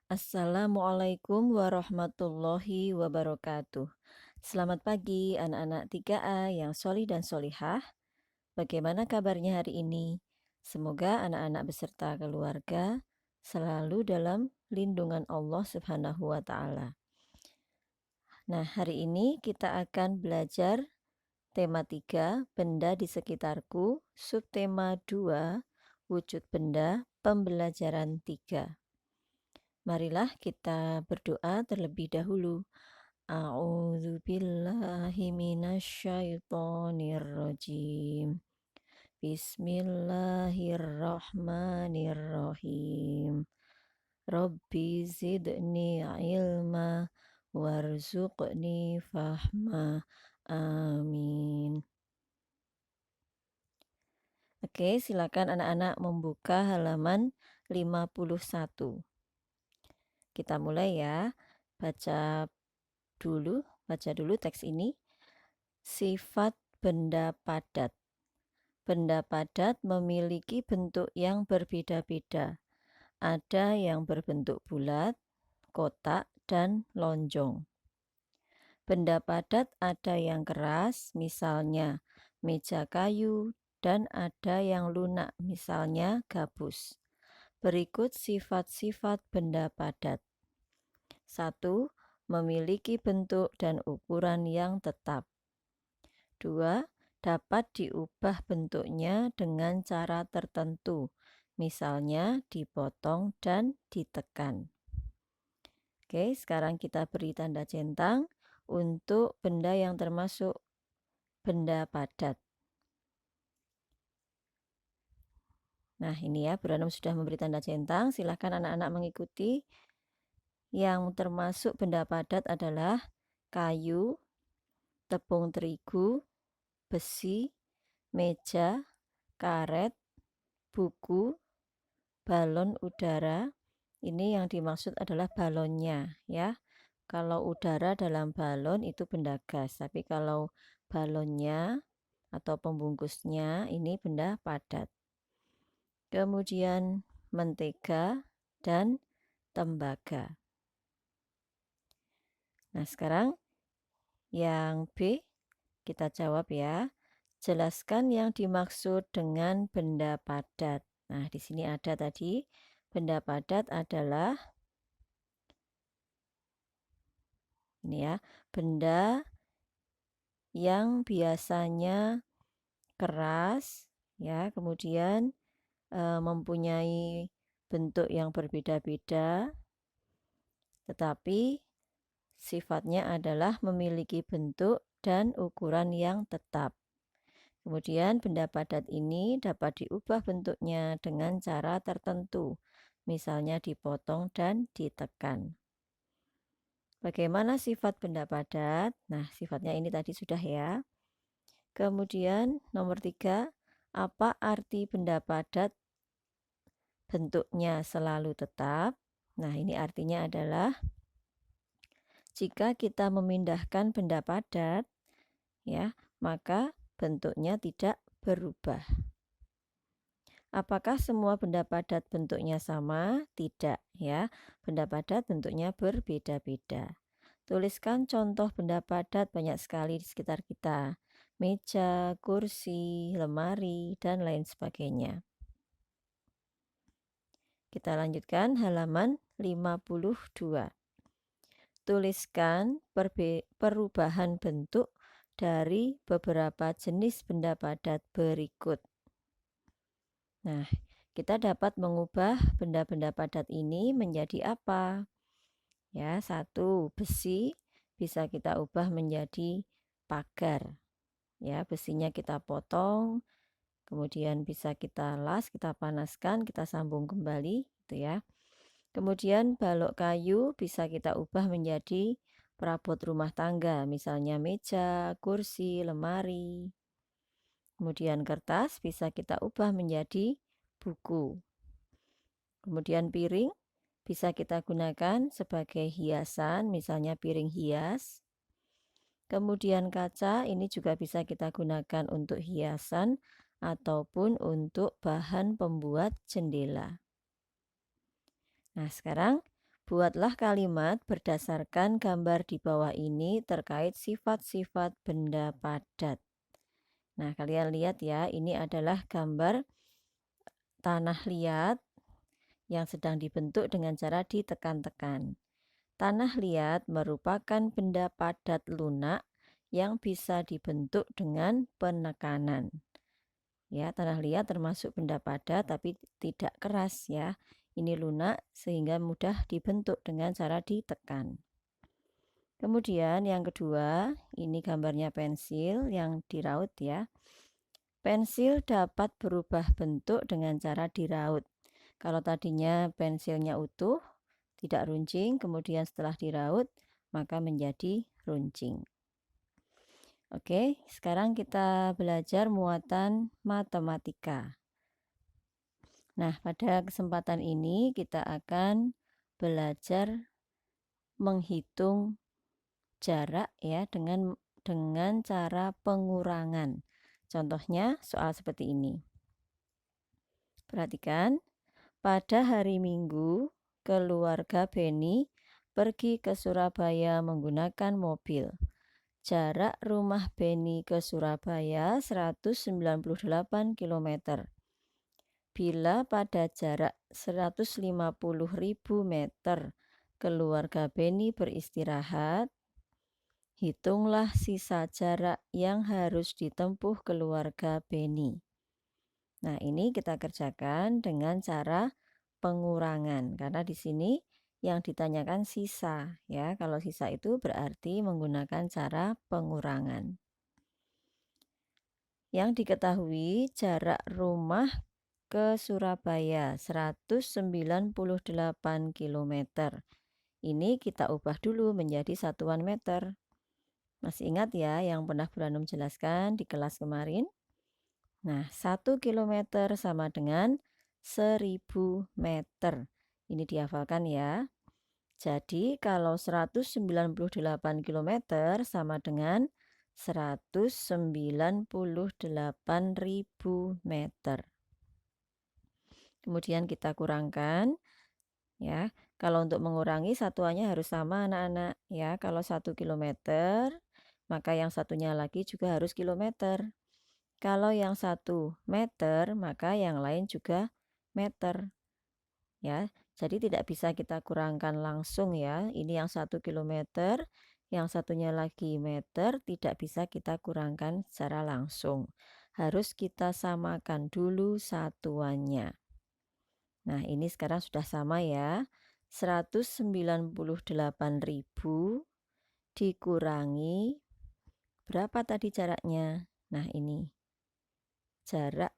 Assalamualaikum warahmatullahi wabarakatuh. Selamat pagi anak-anak 3A yang solih dan solihah. Bagaimana kabarnya hari ini? Semoga anak-anak beserta keluarga selalu dalam lindungan Allah Subhanahu wa Ta'ala. Nah, hari ini kita akan belajar tema 3, benda di sekitarku, subtema 2, wujud benda, pembelajaran 3. Marilah kita berdoa terlebih dahulu. A'udzu billahi minasyaitonir rajim. Bismillahirrahmanirrahim. Rabbi zidni ilma warzuqni fahma. Amin. Oke, silakan anak-anak membuka halaman 51. Kita mulai ya. Baca dulu teks ini. Sifat benda padat. Benda padat memiliki bentuk yang berbeda-beda. Ada yang berbentuk bulat, kotak, dan lonjong. Benda padat ada yang keras, misalnya meja kayu, dan ada yang lunak, misalnya gabus. Berikut sifat-sifat benda padat. 1. Memiliki bentuk dan ukuran yang tetap. 2. Dapat diubah bentuknya dengan cara tertentu, misalnya dipotong dan ditekan. Oke, sekarang kita beri tanda centang untuk benda yang termasuk benda padat. Nah, ini ya, Bu Ranum sudah memberi tanda centang. Silahkan anak-anak mengikuti. Yang termasuk benda padat adalah kayu, tepung terigu, besi, meja, karet, buku, balon udara. Ini yang dimaksud adalah balonnya ya. Kalau udara dalam balon itu benda gas, tapi kalau balonnya atau pembungkusnya ini benda padat. Kemudian mentega dan tembaga. Nah, sekarang yang B kita jawab ya. Jelaskan yang dimaksud dengan benda padat. Nah, di sini ada tadi benda padat adalah ini ya, benda yang biasanya keras ya, kemudian mempunyai bentuk yang berbeda-beda, tetapi sifatnya adalah memiliki bentuk dan ukuran yang tetap. Kemudian benda padat ini dapat diubah bentuknya dengan cara tertentu, misalnya dipotong dan ditekan. Bagaimana sifat benda padat? Nah, sifatnya ini tadi sudah ya. Kemudian nomor 3, apa arti benda padat bentuknya selalu tetap? Nah, ini artinya adalah jika kita memindahkan benda padat, ya, maka bentuknya tidak berubah. Apakah semua benda padat bentuknya sama? Tidak, ya. Benda padat bentuknya berbeda-beda. Tuliskan contoh benda padat banyak sekali di sekitar kita. Meja, kursi, lemari, dan lain sebagainya. Kita lanjutkan halaman 52. Tuliskan perubahan bentuk dari beberapa jenis benda padat berikut. Nah, kita dapat mengubah benda-benda padat ini menjadi apa? Ya, 1, besi bisa kita ubah menjadi pagar. Ya, besinya kita potong, kemudian bisa kita las, kita panaskan, kita sambung kembali, gitu ya. Kemudian balok kayu bisa kita ubah menjadi perabot rumah tangga, misalnya meja, kursi, lemari. Kemudian kertas bisa kita ubah menjadi buku. Kemudian piring bisa kita gunakan sebagai hiasan, misalnya piring hias. Kemudian kaca ini juga bisa kita gunakan untuk hiasan ataupun untuk bahan pembuat jendela. Nah, sekarang Buatlah kalimat berdasarkan gambar di bawah ini terkait sifat-sifat benda padat. Nah, kalian lihat ya, ini adalah gambar tanah liat yang sedang dibentuk dengan cara ditekan-tekan. Tanah liat merupakan benda padat lunak yang bisa dibentuk dengan penekanan. Ya, tanah liat termasuk benda padat tapi tidak keras ya. Ini lunak sehingga mudah dibentuk dengan cara ditekan. Kemudian yang kedua, ini gambarnya pensil yang diraut ya. Pensil dapat berubah bentuk dengan cara diraut. Kalau tadinya pensilnya utuh, tidak runcing, kemudian setelah diraut, maka menjadi runcing. Oke, sekarang kita belajar muatan matematika. Nah, pada kesempatan ini kita akan belajar menghitung jarak ya dengan cara pengurangan. Contohnya soal seperti ini. Perhatikan, pada hari Minggu, keluarga Beni pergi ke Surabaya menggunakan mobil. Jarak rumah Beni ke Surabaya 198 km. Bila pada jarak 150.000 meter keluarga Beni beristirahat, hitunglah sisa jarak yang harus ditempuh keluarga Beni. Nah, ini kita kerjakan dengan cara pengurangan karena di sini yang ditanyakan sisa ya. Kalau sisa itu berarti menggunakan cara pengurangan. Yang diketahui jarak rumah ke Surabaya 198 km. Ini kita ubah dulu menjadi satuan meter. Masih ingat ya yang pernah Bu Ranum jelaskan di kelas kemarin? Nah, 1 km sama dengan 1000 meter. Ini dihafalkan ya. Jadi kalau 198 km sama dengan 198.000 meter. Kemudian kita kurangkan ya. Kalau untuk mengurangi satuannya harus sama anak-anak ya. Kalau 1 km, maka yang satunya lagi juga harus kilometer. Kalau yang 1 meter, maka yang lain juga meter. Ya, jadi tidak bisa kita kurangkan langsung ya. Ini yang 1 kilometer, yang satunya lagi meter, tidak bisa kita kurangkan secara langsung. Harus kita samakan dulu satuannya. Nah, ini sekarang sudah sama ya. 198.000 dikurangi berapa tadi jaraknya? Nah, ini jarak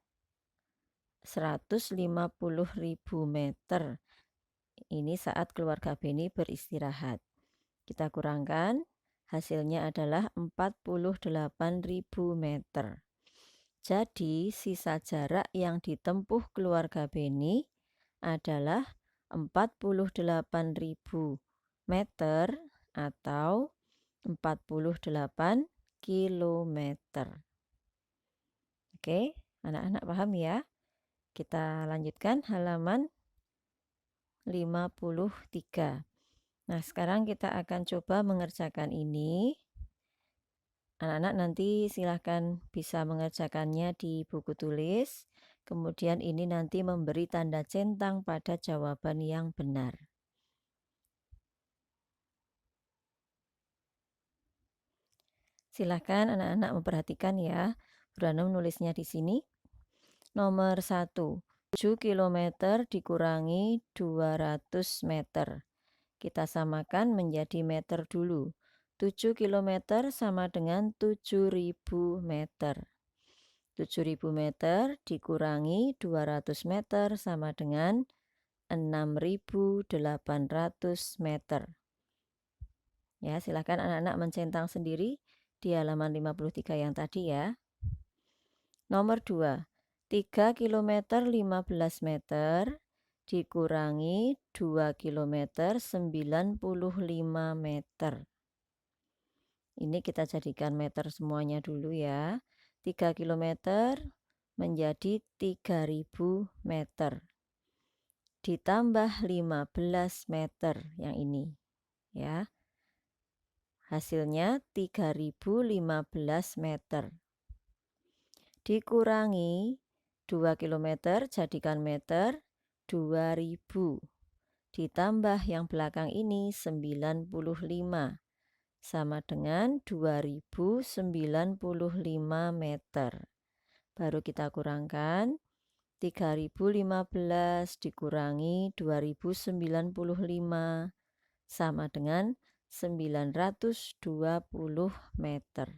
150.000 meter. Ini saat keluarga Beni beristirahat. Kita kurangkan, hasilnya adalah 48.000 meter. Jadi sisa jarak yang ditempuh keluarga Beni adalah 48.000 meter atau 48 kilometer. Oke, anak-anak paham ya? Kita lanjutkan halaman 53. Nah, sekarang kita akan coba mengerjakan ini. Anak-anak nanti silahkan bisa mengerjakannya di buku tulis. Kemudian ini nanti memberi tanda centang pada jawaban yang benar. Silahkan anak-anak memperhatikan ya. Bu Ranum nulisnya di sini. Nomor 1, 7 km dikurangi 200 meter. Kita samakan menjadi meter dulu. 7 km sama dengan 7.000 meter. 7.000 meter dikurangi 200 meter sama dengan 6.800 meter. Ya, silakan anak-anak mencentang sendiri di halaman 53 yang tadi ya. Nomor 2, 3 km 15 meter dikurangi 2 km 95 meter. Ini kita jadikan meter semuanya dulu ya. 3 km menjadi 3.000 meter. ditambah 15 meter yang ini ya. Hasilnya 3015 meter. Dikurangi 2 km jadikan meter, 2000. Ditambah yang belakang ini 95 sama dengan 2095 meter. Baru kita kurangkan 3015 dikurangi 2095 sama dengan 920 meter.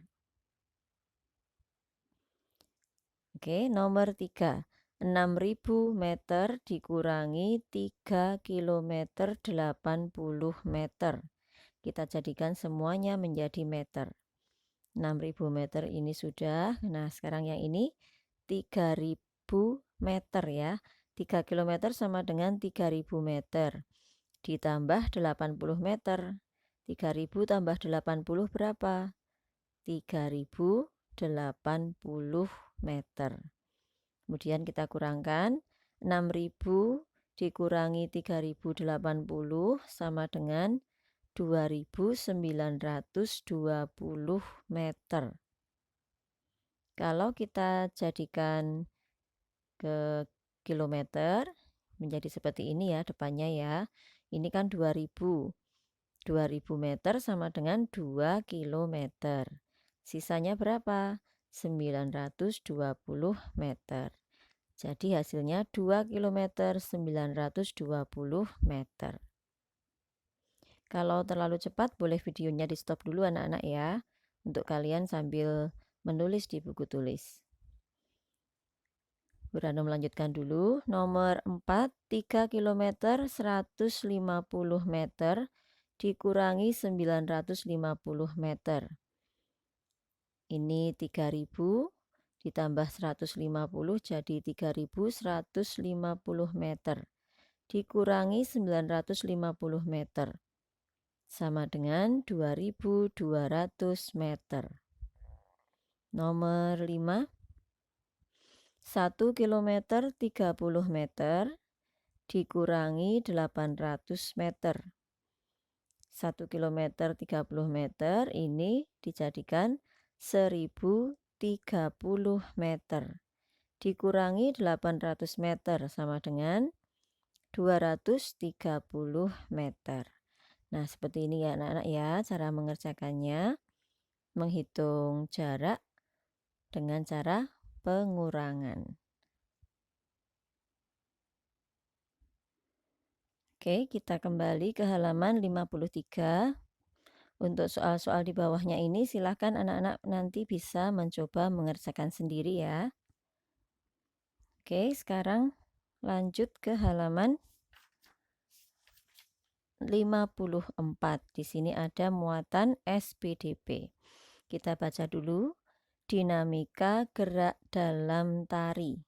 Oke, nomor 3. 6000 meter dikurangi 3 km 80 meter. Kita jadikan semuanya menjadi meter. 6000 meter ini sudah. Nah, sekarang yang ini 3000 meter ya. 3 km sama dengan 3000 meter. Ditambah 80 meter. 3000 tambah 80 berapa? 3080 meter. Kemudian kita kurangkan 6000 dikurangi 3080 sama dengan 2920 meter. Kalau kita jadikan ke kilometer menjadi seperti ini ya depannya ya. Ini kan 2000. 2000 meter sama dengan 2 kilometer. Sisanya berapa? 920 meter. Jadi hasilnya 2 km 920 meter. Kalau terlalu cepat boleh videonya di stop dulu anak-anak ya. Untuk kalian sambil menulis di buku tulis. Burhanu melanjutkan dulu. Nomor 4, 3 km 150 meter dikurangi 950 meter. Ini 3000 ditambah 150 jadi 3150 meter. Dikurangi 950 meter. Sama dengan 2200 meter. Nomor 5. 1 km 30 meter dikurangi 800 meter. 1 km 30 meter ini dijadikan 1030 meter. Dikurangi 800 meter sama dengan 230 meter. Nah, seperti ini ya anak-anak ya cara mengerjakannya. Menghitung jarak dengan cara pengurangan. Oke, kita kembali ke halaman 53. Untuk soal-soal di bawahnya ini silahkan anak-anak nanti bisa mencoba mengerjakan sendiri ya. Oke, sekarang lanjut ke halaman 54. Di sini ada muatan SPDP. Kita baca dulu. Dinamika gerak dalam tari.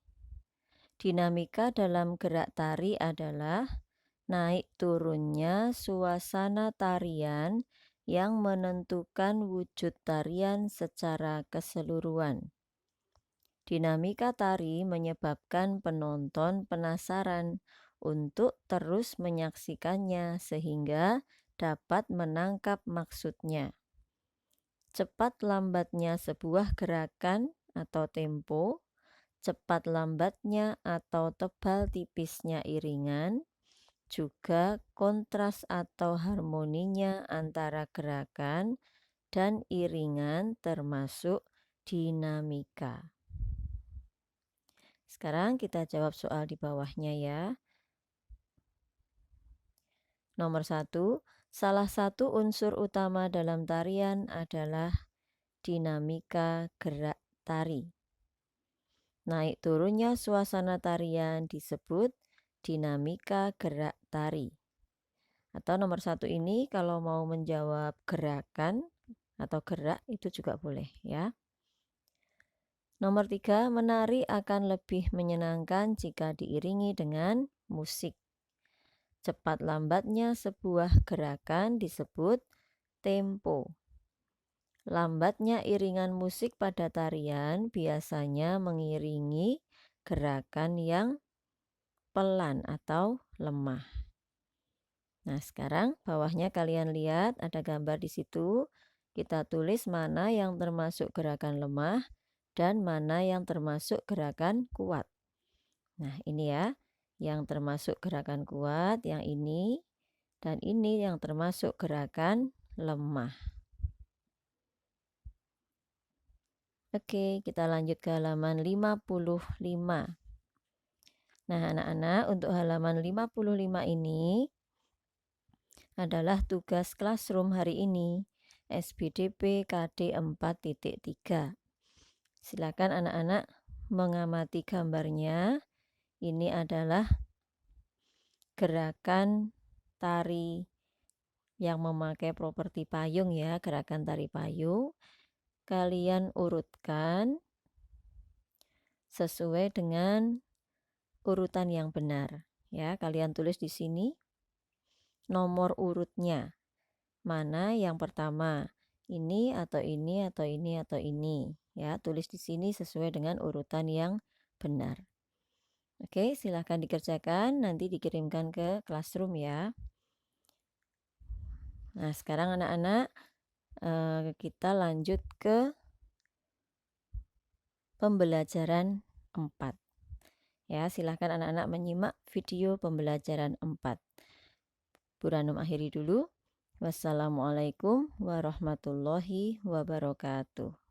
Dinamika dalam gerak tari adalah naik turunnya suasana tarian yang menentukan wujud tarian secara keseluruhan. Dinamika tari menyebabkan penonton penasaran untuk terus menyaksikannya sehingga dapat menangkap maksudnya. Cepat lambatnya sebuah gerakan atau tempo, cepat lambatnya atau tebal tipisnya iringan, juga kontras atau harmoninya antara gerakan dan iringan termasuk dinamika. Sekarang kita jawab soal di bawahnya ya. Nomor 1, salah satu unsur utama dalam tarian adalah dinamika gerak tari. Naik turunnya suasana tarian disebut dinamika gerak tari. Atau nomor 1 ini kalau mau menjawab gerakan atau gerak itu juga boleh ya. Nomor 3, menari akan lebih menyenangkan jika diiringi dengan musik. Cepat lambatnya sebuah gerakan disebut tempo. Lambatnya iringan musik pada tarian biasanya mengiringi gerakan yang pelan atau lemah. Nah, sekarang bawahnya kalian lihat ada gambar di situ. Kita tulis mana yang termasuk gerakan lemah dan mana yang termasuk gerakan kuat. Nah, ini ya, yang termasuk gerakan kuat, yang ini, dan ini yang termasuk gerakan lemah. Oke, kita lanjut ke halaman 55. Nah, anak-anak, untuk halaman 55 ini adalah tugas classroom hari ini, SPDP KD 4.3. Silakan anak-anak mengamati gambarnya. Ini adalah gerakan tari yang memakai properti payung ya, gerakan tari payung. Kalian urutkan sesuai dengan urutan yang benar ya. Kalian tulis di sini nomor urutnya. Mana yang pertama? Ini atau ini atau ini atau ini ya. Tulis di sini sesuai dengan urutan yang benar. Oke, silahkan dikerjakan, nanti dikirimkan ke classroom ya. Nah, sekarang anak-anak kita lanjut ke pembelajaran 4. Ya, silahkan anak-anak menyimak video pembelajaran 4. Bu Ranum akhiri dulu. Wassalamualaikum warahmatullahi wabarakatuh.